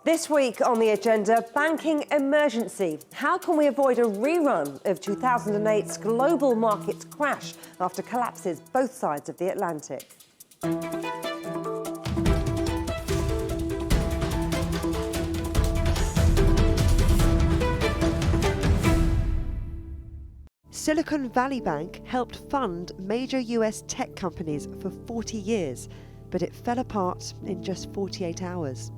This week on the agenda, banking emergency. How can we avoid a rerun of 2008's global markets crash after collapses both sides of the Atlantic? Silicon Valley Bank helped fund major US tech companies for 40 years, but it fell apart in just 48 hours.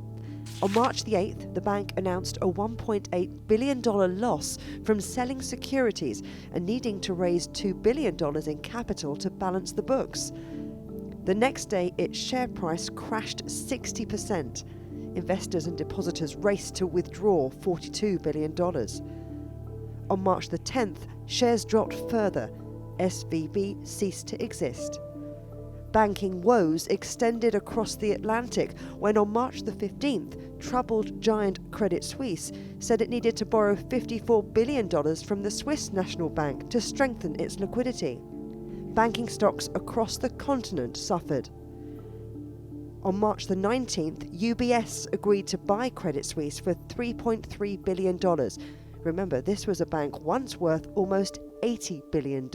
On March the 8th, the bank announced a $1.8 billion loss from selling securities and needing to raise $2 billion in capital to balance the books. The next day, its share price crashed 60%. Investors and depositors raced to withdraw $42 billion. On March the 10th, shares dropped further. SVB ceased to exist. Banking woes extended across the Atlantic when on March the 15th, troubled giant Credit Suisse said it needed to borrow $54 billion from the Swiss National Bank to strengthen its liquidity. Banking stocks across the continent suffered. On March the 19th, UBS agreed to buy Credit Suisse for $3.3 billion. Remember, this was a bank once worth almost $80 billion.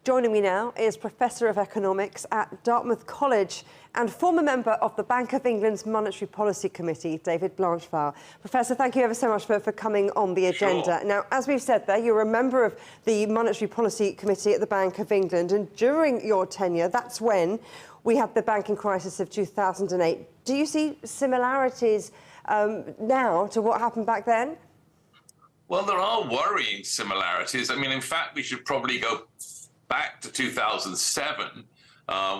Joining me now is Professor of Economics at Dartmouth College and former member of the Bank of England's Monetary Policy Committee, David Blanchflower. Professor, thank you ever so much for coming on the agenda. Sure. Now, as we've said there, you're a member of the Monetary Policy Committee at the Bank of England, and during your tenure, that's when we had the banking crisis of 2008. Do you see similarities now to what happened back then? Well, there are worrying similarities. I mean, in fact, we should probably go back to 2007,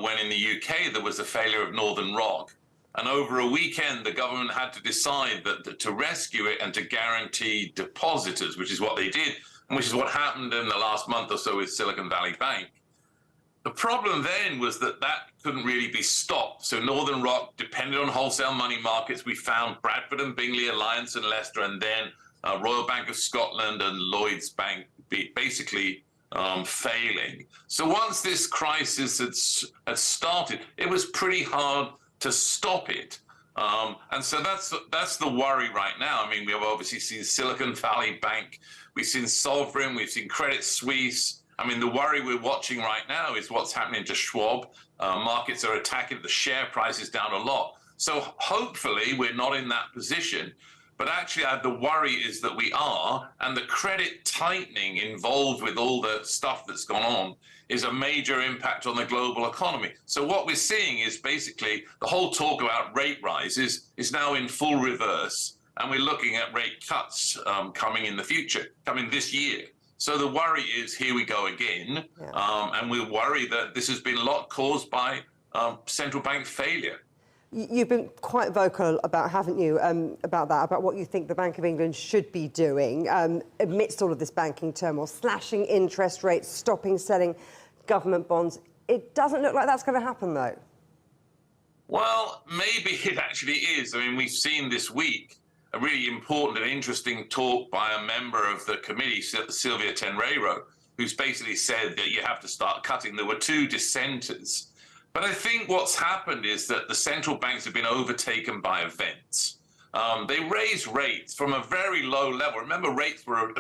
when in the UK there was a failure of Northern Rock. And over a weekend, the government had to decide that to rescue it and to guarantee depositors, which is what they did, and which is what happened in the last month or so with Silicon Valley Bank. The problem then was that couldn't really be stopped. So Northern Rock depended on wholesale money markets. We found Bradford and Bingley Alliance and Leicester, and then Royal Bank of Scotland and Lloyds Bank basically failing. So once this crisis had started, it was pretty hard to stop it. And so that's the worry right now. I mean, we have obviously seen Silicon Valley Bank, we've seen Sovereign, we've seen Credit Suisse. I mean, the worry we're watching right now is what's happening to Schwab. Markets are attacking, the share price is down a lot. So hopefully we're not in that position. But actually, the worry is that we are, and the credit tightening involved with all the stuff that's gone on is a major impact on the global economy. So what we're seeing is basically the whole talk about rate rises is now in full reverse, and we're looking at rate cuts coming in the future, coming this year. So the worry is, here we go again, and we worry that this has been a lot caused by central bank failure. You've been quite vocal about, haven't you, about what you think the Bank of England should be doing amidst all of this banking turmoil, slashing interest rates, stopping selling government bonds. It doesn't look like that's going to happen, though. Well, maybe it actually is. I mean, we've seen this week a really important and interesting talk by a member of the committee, Sylvia Tenreiro, who's basically said that you have to start cutting. There were two dissenters. But I think what's happened is that the central banks have been overtaken by events. They raised rates from a very low level. Remember, rates were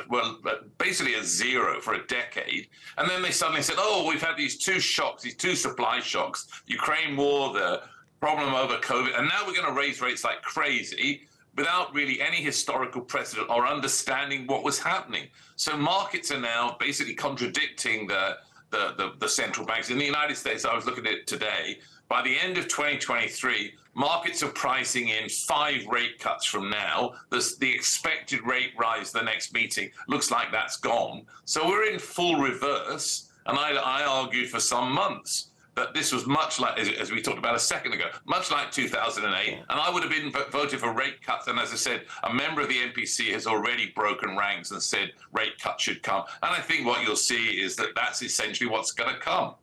basically at zero for a decade. And then they suddenly said, oh, we've had these two shocks, these two supply shocks, Ukraine war, the problem over COVID, and now we're going to raise rates like crazy without really any historical precedent or understanding what was happening. So markets are now basically contradicting the central banks. In the United States, I was looking at it today, by the end of 2023, markets are pricing in 5 rate cuts from now. The expected rate rise the next meeting looks like that's gone. So we're in full reverse, and I argued for some months that this was much like, as we talked about a second ago, much like 2008, and I would have been voted for rate cuts. And as I said, a member of the NPC has already broken ranks and said rate cuts should come. And I think what you'll see is that that's essentially what's going to come.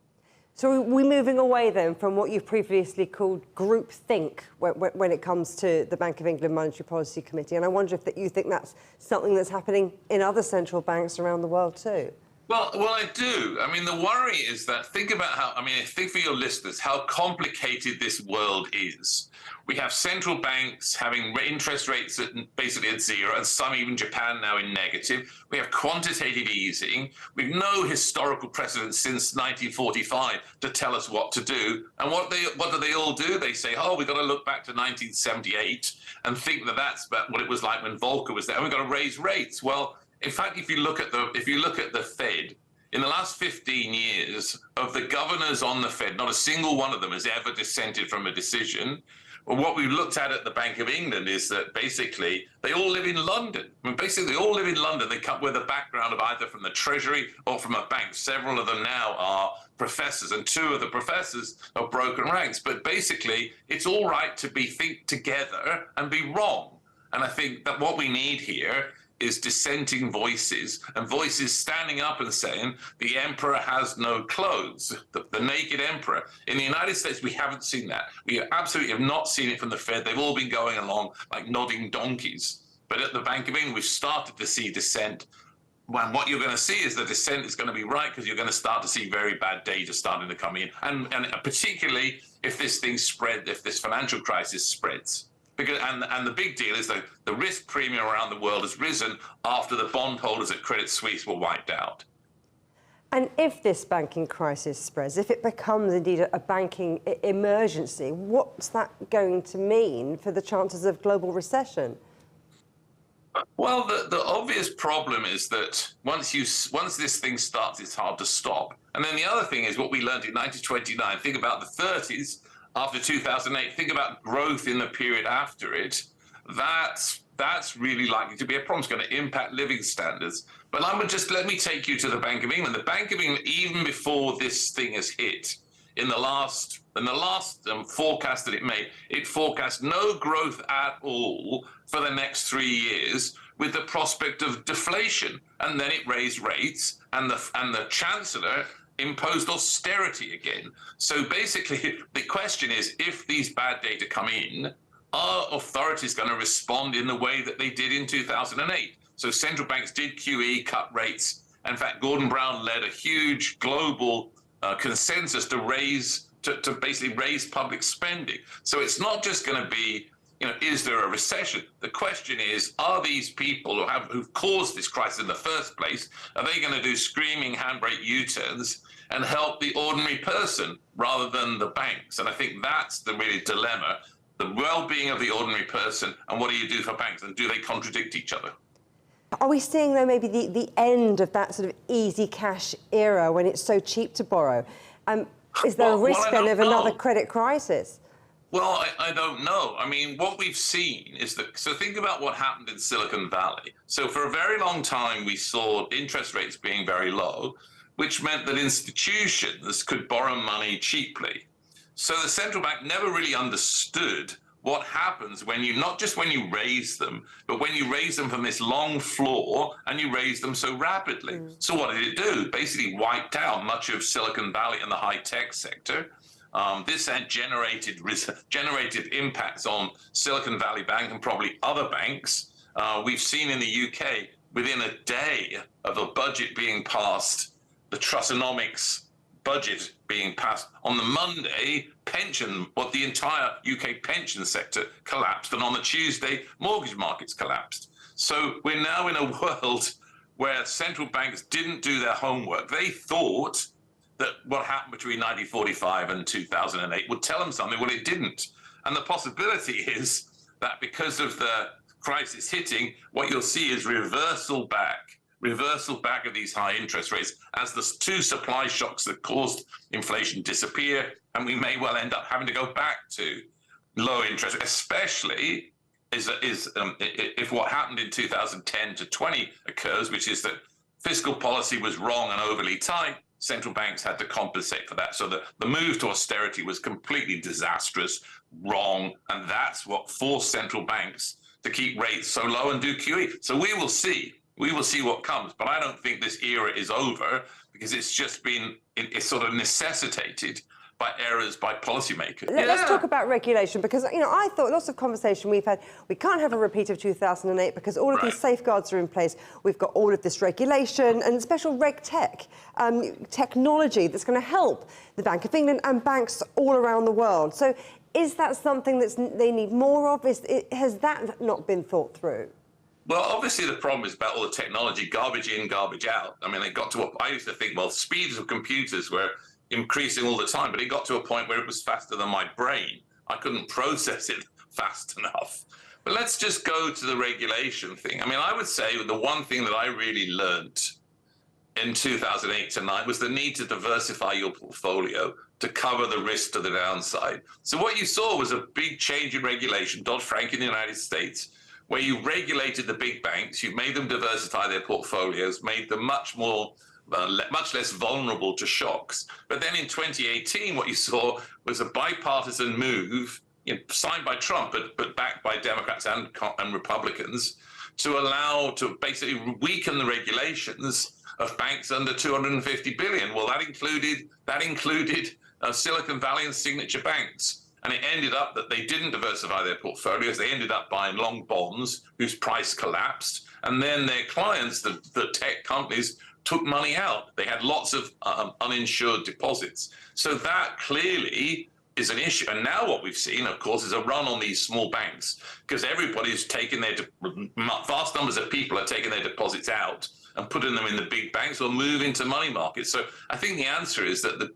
So are we moving away then from what you've previously called groupthink when it comes to the Bank of England Monetary Policy Committee? And I wonder if you think that's something that's happening in other central banks around the world too. Well, I do. I mean, the worry is that think about how, I mean, think for your listeners how complicated this world is. We have central banks having interest rates basically at zero, and some even Japan now in negative. We have quantitative easing. We've no historical precedent since 1945 to tell us what to do. And what do they all do? They say, oh, we've got to look back to 1978 and think that that's what it was like when Volcker was there. And we've got to raise rates. Well, in fact, if you look at the Fed, in the last 15 years, of the governors on the Fed, not a single one of them has ever dissented from a decision. Well, what we've looked at the Bank of England is that basically they all live in London. I mean, basically, they all live in London. They come with a background of either from the Treasury or from a bank. Several of them now are professors, and two of the professors are broken ranks. But basically, it's all right to think together and be wrong. And I think that what we need here is dissenting voices, and voices standing up and saying the emperor has no clothes, the naked emperor. In the United States, we haven't seen that. We absolutely have not seen it from the Fed. They've all been going along like nodding donkeys. But at the Bank of England, we've started to see dissent. And what you're going to see is the dissent is going to be right, because you're going to start to see very bad data starting to come in. And particularly if this financial crisis spreads. And the big deal is that the risk premium around the world has risen after the bondholders at Credit Suisse were wiped out. And if this banking crisis spreads, if it becomes indeed a banking emergency, what's that going to mean for the chances of global recession? Well, the obvious problem is that once this thing starts, it's hard to stop. And then the other thing is what we learned in 1929. Think about the 30s. After 2008, think about growth in the period after it. That's really likely to be a problem. It's going to impact living standards. But let me take you to the Bank of England. The Bank of England, even before this thing has hit, in the last forecast that it made, it forecast no growth at all for the next 3 years, with the prospect of deflation. And then it raised rates, and the Chancellor imposed austerity again. So basically, the question is, if these bad data come in, are authorities going to respond in the way that they did in 2008? So central banks did QE, cut rates. In fact, Gordon Brown led a huge global consensus to basically raise public spending. So it's not just going to be, is there a recession? The question is, are these people who've caused this crisis in the first place, are they going to do screaming handbrake U-turns and help the ordinary person rather than the banks? And I think that's the really dilemma, the well-being of the ordinary person, and what do you do for banks, and do they contradict each other? Are we seeing, though, maybe the end of that sort of easy cash era when it's so cheap to borrow? Is there a risk then of another credit crisis? Well, I don't know. I mean, what we've seen is so think about what happened in Silicon Valley. So for a very long time, we saw interest rates being very low, which meant that institutions could borrow money cheaply. So the central bank never really understood what happens when not just when you raise them, but when you raise them from this long floor and you raise them so rapidly. So what did it do? Basically wiped out much of Silicon Valley and the high-tech sector. This had generated impacts on Silicon Valley Bank and probably other banks. We've seen in the UK, within a day of a budget being passed, the Trussonomics budget being passed, on the Monday, the entire UK pension sector collapsed, and on the Tuesday, mortgage markets collapsed. So we're now in a world where central banks didn't do their homework. They thought that what happened between 1945 and 2008 would tell them something. Well, it didn't. And the possibility is that because of the crisis hitting, what you'll see is reversal back of these high interest rates as the two supply shocks that caused inflation disappear, and we may well end up having to go back to low interest, especially if what happened in 2010 to 20 occurs, which is that fiscal policy was wrong and overly tight. Central banks had to compensate for that. So the move to austerity was completely disastrous, wrong, and that's what forced central banks to keep rates so low and do QE. So we will see what comes, but I don't think this era is over, because it's just been sort of necessitated by errors by policymakers. Let's talk about regulation, because I thought lots of conversation we've had, we can't have a repeat of 2008 because all of these safeguards are in place. We've got all of this regulation and special reg tech, technology that's going to help the Bank of England and banks all around the world. So is that something that they need more of? Has that not been thought through? Well, obviously the problem is about all the technology, garbage in, garbage out. I mean, it got to I used to think, well, speeds of computers were increasing all the time, but it got to a point where it was faster than my brain. I couldn't process it fast enough. But let's just go to the regulation thing. I mean, I would say the one thing that I really learned in 2008 to 9 was the need to diversify your portfolio to cover the risk to the downside. So what you saw was a big change in regulation, Dodd-Frank in the United States, where you regulated the big banks, you made them diversify their portfolios, made them much less vulnerable to shocks. But then in 2018, what you saw was a bipartisan move, signed by Trump, but backed by Democrats and Republicans, to basically weaken the regulations of banks under 250 billion. Well, that included Silicon Valley and signature banks. And it ended up that they didn't diversify their portfolios. They ended up buying long bonds whose price collapsed. And then their clients, the tech companies, took money out. They had lots of uninsured deposits. So that clearly is an issue. And now what we've seen, of course, is a run on these small banks, because everybody's taking vast numbers of people are taking their deposits out and putting them in the big banks or moving to money markets. So I think the answer is that the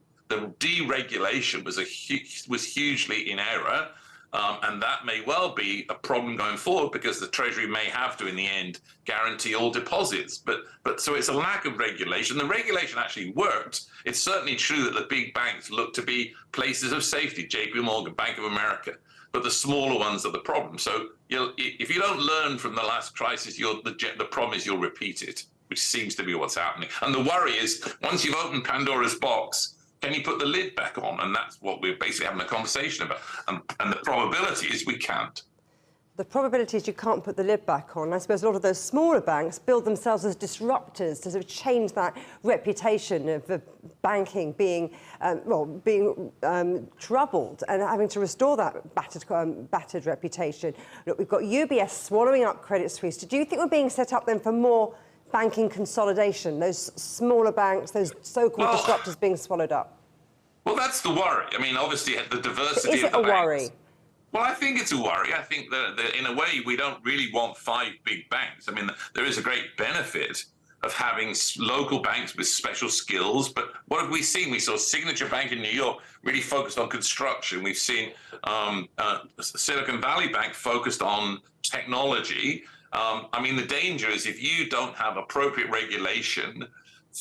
deregulation was hugely in error, and that may well be a problem going forward, because the Treasury may have to, in the end, guarantee all deposits. But so it's a lack of regulation. The regulation actually worked. It's certainly true that the big banks look to be places of safety, JP Morgan, Bank of America, but the smaller ones are the problem. So if you don't learn from the last crisis, the problem is you'll repeat it, which seems to be what's happening. And the worry is, once you've opened Pandora's box, can you put the lid back on? And that's what we're basically having a conversation about. And the probability is we can't. The probability is you can't put the lid back on. I suppose a lot of those smaller banks build themselves as disruptors to sort of change that reputation of banking being troubled and having to restore that battered reputation. Look, we've got UBS swallowing up Credit Suisse. Do you think we're being set up then for more banking consolidation, those smaller banks, those so-called disruptors being swallowed up? Well, that's the worry. I mean, obviously, the diversity of the banks. Is it a worry? Well, I think it's a worry. I think that in a way, we don't really want 5 big banks. I mean, there is a great benefit of having local banks with special skills. But what have we seen? We saw Signature Bank in New York really focused on construction. We've seen Silicon Valley Bank focused on technology. I mean, the danger is if you don't have appropriate regulation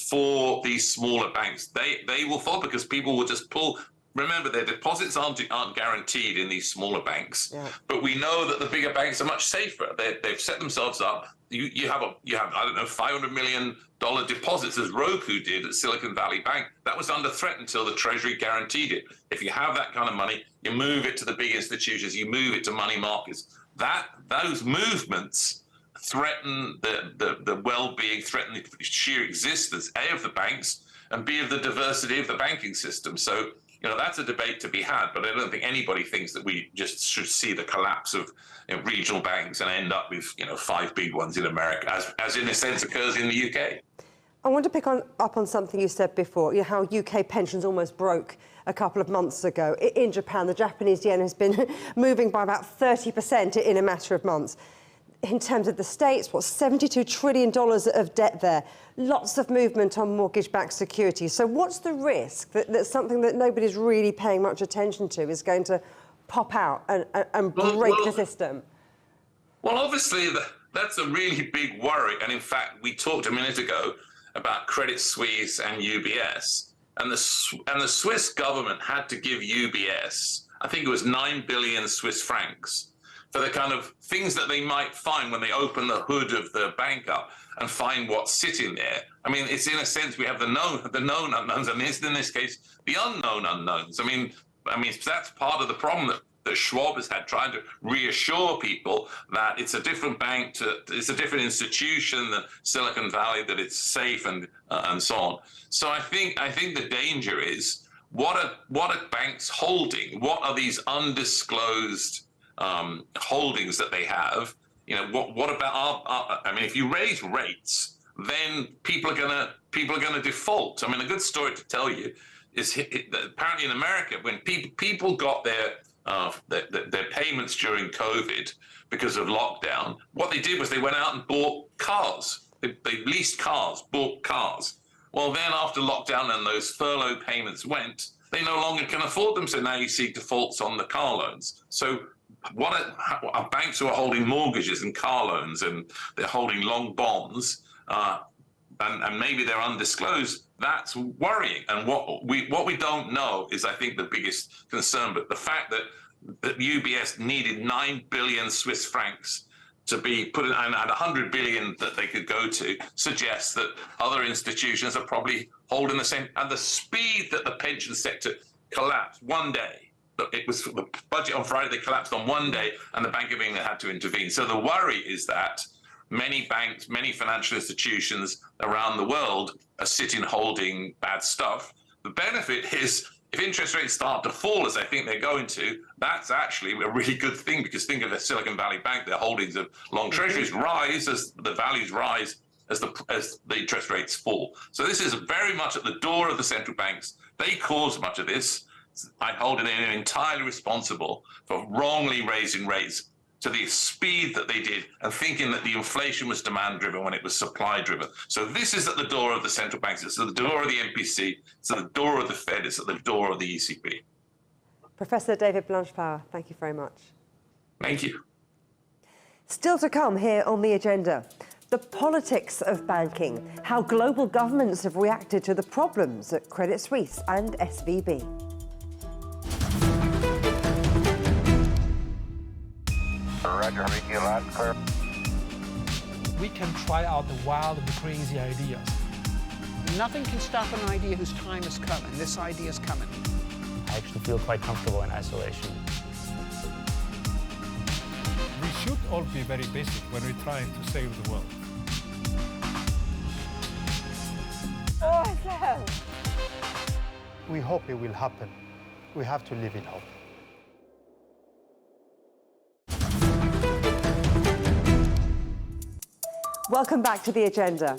for these smaller banks, they will fall, because people will just pull. Remember, their deposits aren't guaranteed in these smaller banks, but we know that the bigger banks are much safer. They've set themselves up. You have I don't know, $500 million deposits, as Roku did at Silicon Valley Bank. That was under threat until the Treasury guaranteed it. If you have that kind of money, you move it to the big institutions, you move it to money markets. Those movements threaten the well-being, threaten the sheer existence, A, of the banks, and B, of the diversity of the banking system. So, that's a debate to be had, but I don't think anybody thinks that we just should see the collapse of regional banks and end up with 5 big ones in America, as in a sense occurs in the UK. I want to pick up on something you said before, how UK pensions almost broke a couple of months ago. In Japan, the Japanese yen has been moving by about 30% in a matter of months. In terms of the States, $72 trillion of debt there. Lots of movement on mortgage-backed securities. So what's the risk that something that nobody's really paying much attention to is going to pop out and break the system? Well, obviously, that's a really big worry. And in fact, we talked a minute ago about Credit Suisse and UBS. And the Swiss government had to give UBS, I think it was 9 billion Swiss francs, for the kind of things that they might find when they open the hood of the bank up and find what's sitting there. I mean, it's in a sense, we have the known unknowns, and in this case, the unknown unknowns. I mean, that's part of the problem that Schwab has had, trying to reassure people that it's a different bank, it's a different institution than Silicon Valley, that it's safe and so on. So I think the danger is, what are banks holding? What are these undisclosed holdings that they have? You know, what about I mean, if you raise rates, then people are gonna default. I mean, a good story to tell you is that apparently in America, when people got their payments during COVID because of lockdown, what they did was they went out and bought cars. They leased cars, bought cars. Well, then after lockdown and those furlough payments went, they no longer can afford them. So now you see defaults on the car loans. So what are banks who are holding mortgages and car loans, and they're holding long bonds, and maybe they're undisclosed? That's worrying. And what we don't know is, I think, the biggest concern. But the fact that UBS needed 9 billion Swiss francs to be put in, and 100 billion that they could go to, suggests that other institutions are probably holding the same. And the speed that the pension sector collapsed one day, it was the budget on Friday, they collapsed on one day, and the Bank of England had to intervene. So the worry is that many banks, many financial institutions around the world are sitting holding bad stuff. The benefit is, if interest rates start to fall, as I think they're going to, that's actually a really good thing, because think of a Silicon Valley Bank, their holdings of long treasuries rise as the values rise, as the interest rates fall. So this is very much at the door of the central banks. They cause much of this. I hold it in entirely responsible for wrongly raising rates to the speed that they did, and thinking that the inflation was demand-driven when it was supply-driven. So this is at the door of the central banks. It's at the door of the MPC. It's at the door of the Fed. It's at the door of the ECB. Professor David Blanchflower, thank you very much. Thank you. Still to come here on the agenda, the politics of banking, how global governments have reacted to the problems at Credit Suisse and SVB. Roger, making loud and clear. We can try out the wild and the crazy ideas. Nothing can stop an idea whose time is coming. This idea is coming. I actually feel quite comfortable in isolation. We should all be very basic when we're trying to save the world. Awesome. We hope it will happen. We have to live in hope. Welcome back to the agenda.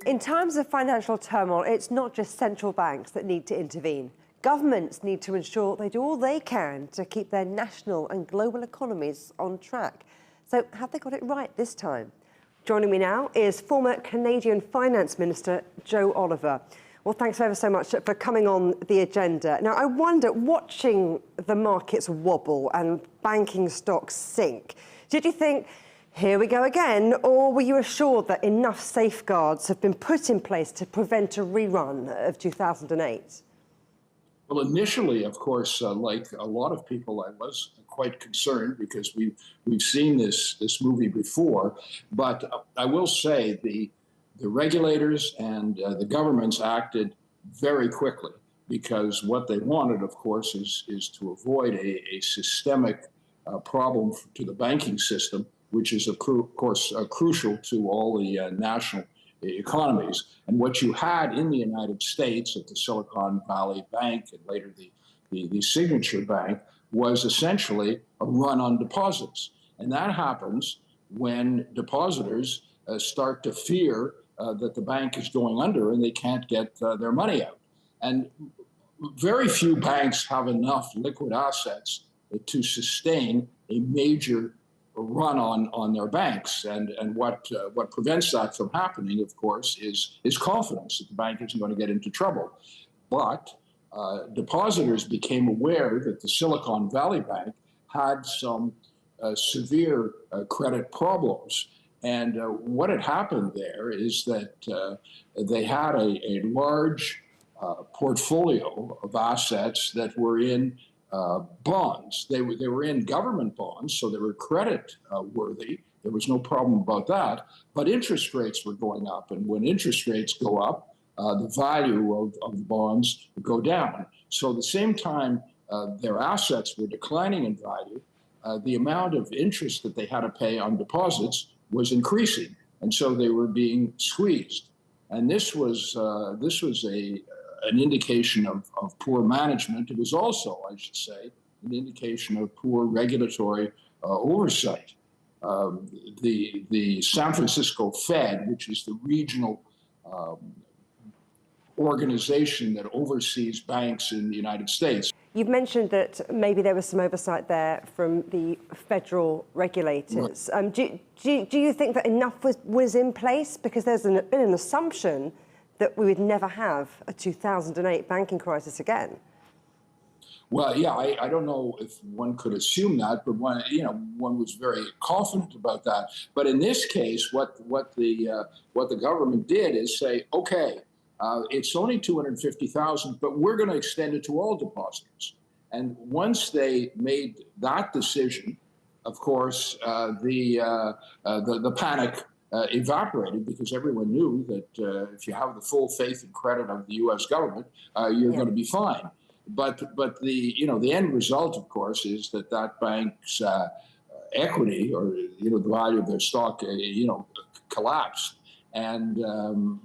In times of financial turmoil, it's not just central banks that need to intervene. Governments need to ensure they do all they can to keep their national and global economies on track. So have they got it right this time? Joining me now is former Canadian Finance Minister Joe Oliver. Well, thanks ever so much for coming on the agenda. Now, I wonder, watching the markets wobble and banking stocks sink, did you think, here we go again, or were you assured that enough safeguards have been put in place to prevent a rerun of 2008? Well, initially, of course, like a lot of people, I was quite concerned, because we've seen this movie before. But I will say the regulators and the governments acted very quickly, because what they wanted, of course, is to avoid a systemic problem to the banking system, which is, of course, crucial to all the national economies. And what you had in the United States at the Silicon Valley Bank, and later the Signature Bank, was essentially a run on deposits. And that happens when depositors start to fear that the bank is going under and they can't get their money out. And very few banks have enough liquid assets to sustain a major run on their banks, and what prevents that from happening, of course, is confidence that the bank isn't going to get into trouble. But depositors became aware that the Silicon Valley Bank had some severe credit problems, and what had happened there is that they had a large portfolio of assets that were in bonds. They were in government bonds, so they were credit worthy. There was no problem about that. But interest rates were going up, and when interest rates go up, the value of the bonds go down. So at the same time their assets were declining in value, the amount of interest that they had to pay on deposits was increasing, and so they were being squeezed. And this was a an indication of poor management. It was also, I should say, an indication of poor regulatory oversight. The San Francisco Fed, which is the regional organization that oversees banks in the United States. You've mentioned that maybe there was some oversight there from the federal regulators. Do you think that enough was in place? Because there's been an assumption that we would never have a 2008 banking crisis again. Well, yeah, I don't know if one could assume that, but one was very confident about that. But in this case, what the government did is say, okay, it's only 250,000, but we're going to extend it to all depositors. And once they made that decision, of course, the panic evaporated, because everyone knew that if you have the full faith and credit of the U.S. government, you're going to be fine. But the end result, of course, is that bank's equity, or the value of their stock, collapsed. And the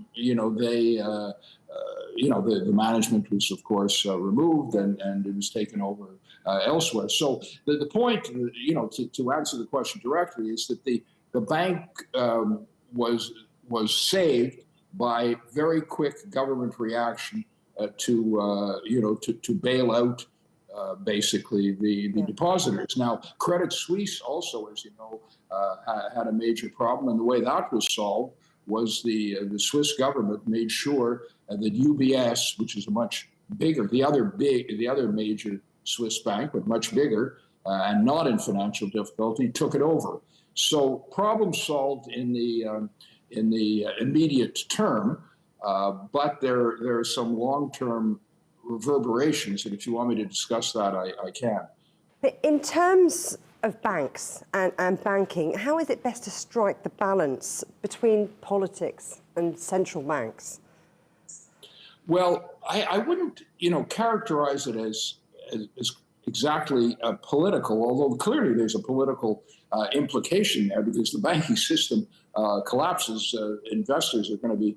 management was, of course, removed, and it was taken over elsewhere. So the point, to answer the question directly, is that the bank was saved by very quick government reaction to bail out basically the depositors. Now, Credit Suisse also, as you know, had a major problem, and the way that was solved was the Swiss government made sure that UBS, which is a much bigger, the other major Swiss bank, but much bigger and not in financial difficulty, took it over. So problem solved in the immediate term, but there are some long-term reverberations, and if you want me to discuss that, I can. In terms of banks and banking, how is it best to strike the balance between politics and central banks? Well, I wouldn't, characterize it as exactly political, although clearly there's a political implication there, because the banking system collapses. Investors are going to be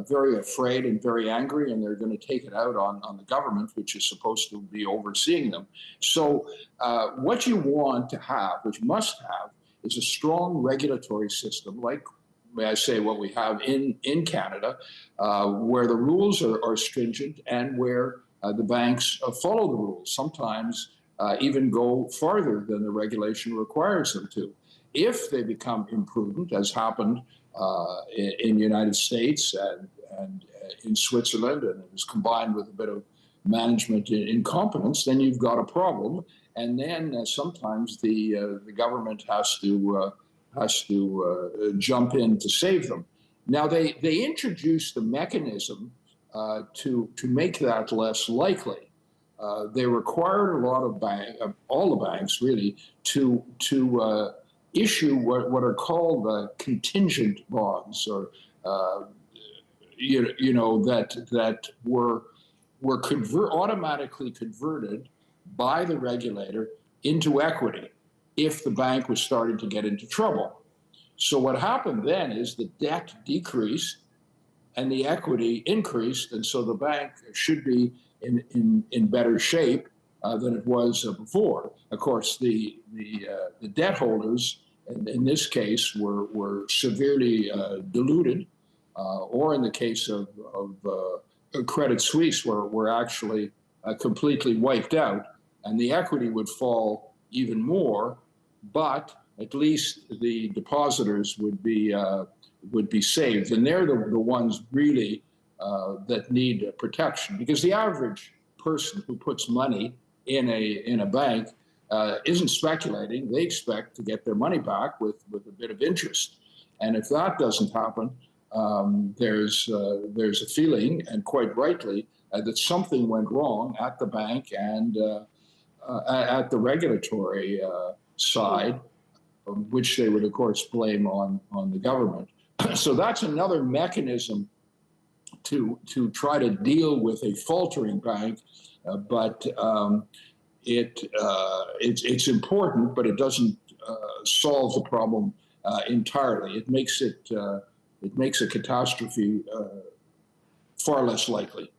very afraid and very angry, and they're going to take it out on the government, which is supposed to be overseeing them. So what you want to have, what you must have, is a strong regulatory system, like, may I say, what we have in Canada, where the rules are stringent and where the banks follow the rules, sometimes even go farther than the regulation requires them to. If they become imprudent, as happened in the United States and in Switzerland, and it was combined with a bit of management incompetence, then you've got a problem. And then sometimes the government has to jump in to save them. Now they introduced the mechanism to make that less likely. They required a lot of all the banks really to issue what are called contingent bonds, or that were automatically converted by the regulator into equity if the bank was starting to get into trouble. So what happened then is the debt decreased and the equity increased, and so the bank should be in better shape than it was before. Of course, the debt holders in this case were severely diluted, or in the case of Credit Suisse, were actually completely wiped out, and the equity would fall even more, but at least the depositors would be saved, and they're the ones really that need protection, because the average person who puts money in a bank isn't speculating. They expect to get their money back with a bit of interest, and if that doesn't happen, there's a feeling, and quite rightly, that something went wrong at the bank and at the regulatory side, which they would, of course, blame on the government. So that's another mechanism to try to deal with a faltering bank, but it's important, but it doesn't solve the problem entirely. It makes a catastrophe far less likely.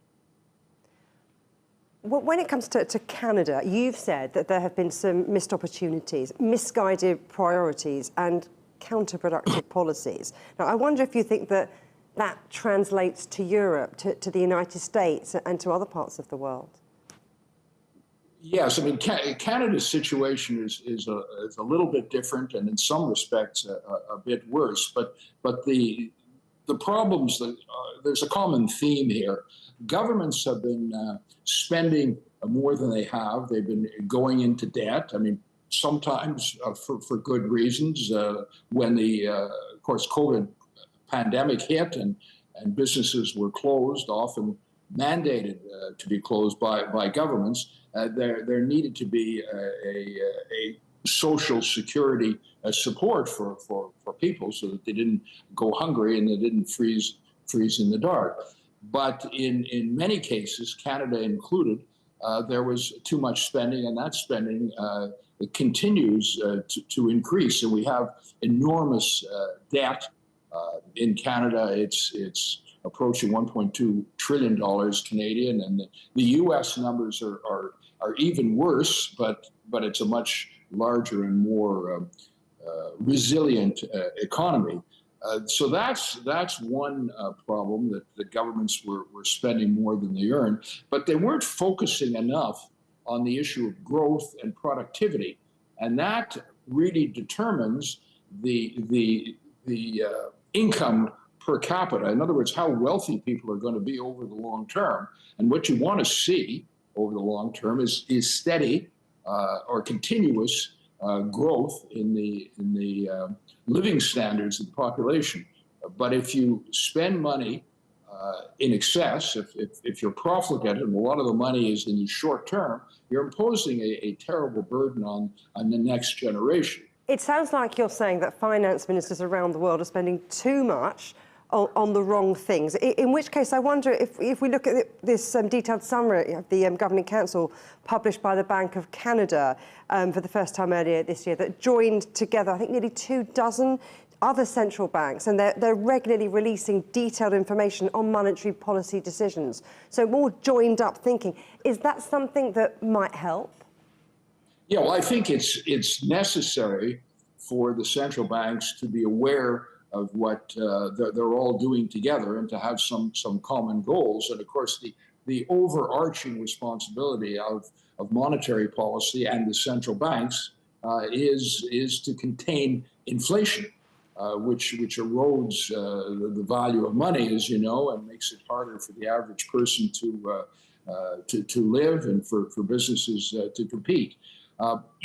When it comes to Canada, you've said that there have been some missed opportunities, misguided priorities and counterproductive policies. Now, I wonder if you think that that translates to Europe, to the United States and to other parts of the world. Yes, I mean, Canada's situation is a little bit different, and in some respects a bit worse. But the problems that there's a common theme here. Governments have been spending more than they have. They've been going into debt. I mean, sometimes for good reasons. When the of course COVID pandemic hit and businesses were closed, often mandated to be closed by governments. There needed to be a social security support for people so that they didn't go hungry and they didn't freeze in the dark. But in many cases, Canada included, there was too much spending, and that spending continues to increase. And we have enormous debt in Canada. It's approaching $1.2 trillion Canadian, and the U.S. numbers are even worse, but it's a much larger and more resilient economy. So that's one problem, that the governments were spending more than they earned, but they weren't focusing enough on the issue of growth and productivity, and that really determines the income per capita. In other words, how wealthy people are going to be over the long term. And what you want to see over the long term is steady or continuous growth in the living standards of the population. But if you spend money in excess, if you're profligate and a lot of the money is in the short term, you're imposing a terrible burden on the next generation. It sounds like you're saying that finance ministers around the world are spending too much on the wrong things. In which case, I wonder if we look at this detailed summary of the Governing Council published by the Bank of Canada for the first time earlier this year, that joined together, I think, nearly 24 other central banks, and they're regularly releasing detailed information on monetary policy decisions. So more joined up thinking. Is that something that might help? Yeah, well, I think it's necessary for the central banks to be aware of what they're all doing together and to have some common goals. And of course, the overarching responsibility of monetary policy and the central banks is to contain inflation, which erodes the value of money, as you know, and makes it harder for the average person to live and for businesses to compete.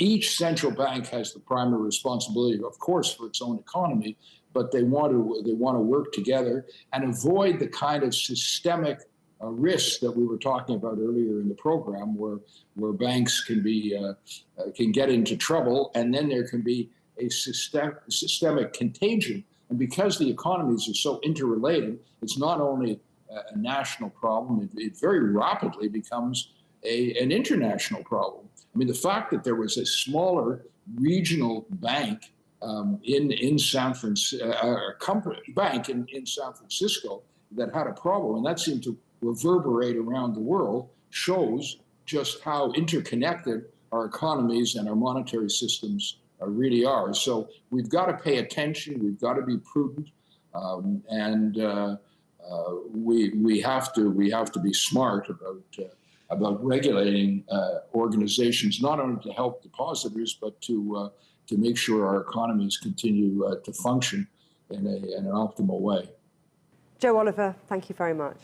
Each central bank has the primary responsibility, of course, for its own economy, but they want to work together and avoid the kind of systemic risks that we were talking about earlier in the program, where banks can get into trouble, and then there can be a systemic contagion. And because the economies are so interrelated, it's not only a national problem; it very rapidly becomes an international problem. I mean, the fact that there was a smaller regional bank in San Francisco, bank in San Francisco that had a problem, and that seemed to reverberate around the world, shows just how interconnected our economies and our monetary systems really are. So we've got to pay attention. We've got to be prudent, and we have to be smart about regulating organizations, not only to help depositors, but to make sure our economies continue to function in an optimal way. Joe Oliver, thank you very much.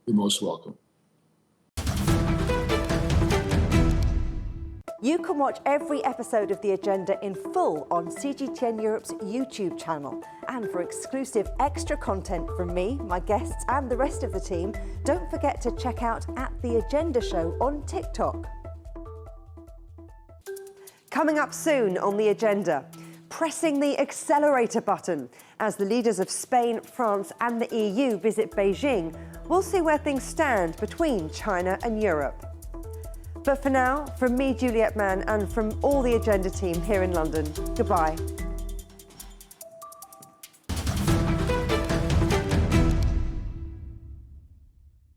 You're most welcome. You can watch every episode of The Agenda in full on CGTN Europe's YouTube channel. And for exclusive extra content from me, my guests and the rest of the team, don't forget to check out The Agenda Show on TikTok. Coming up soon on The Agenda, pressing the accelerator button. As the leaders of Spain, France and the EU visit Beijing, we'll see where things stand between China and Europe. But for now, from me, Juliet Mann, and from all the Agenda team here in London, goodbye.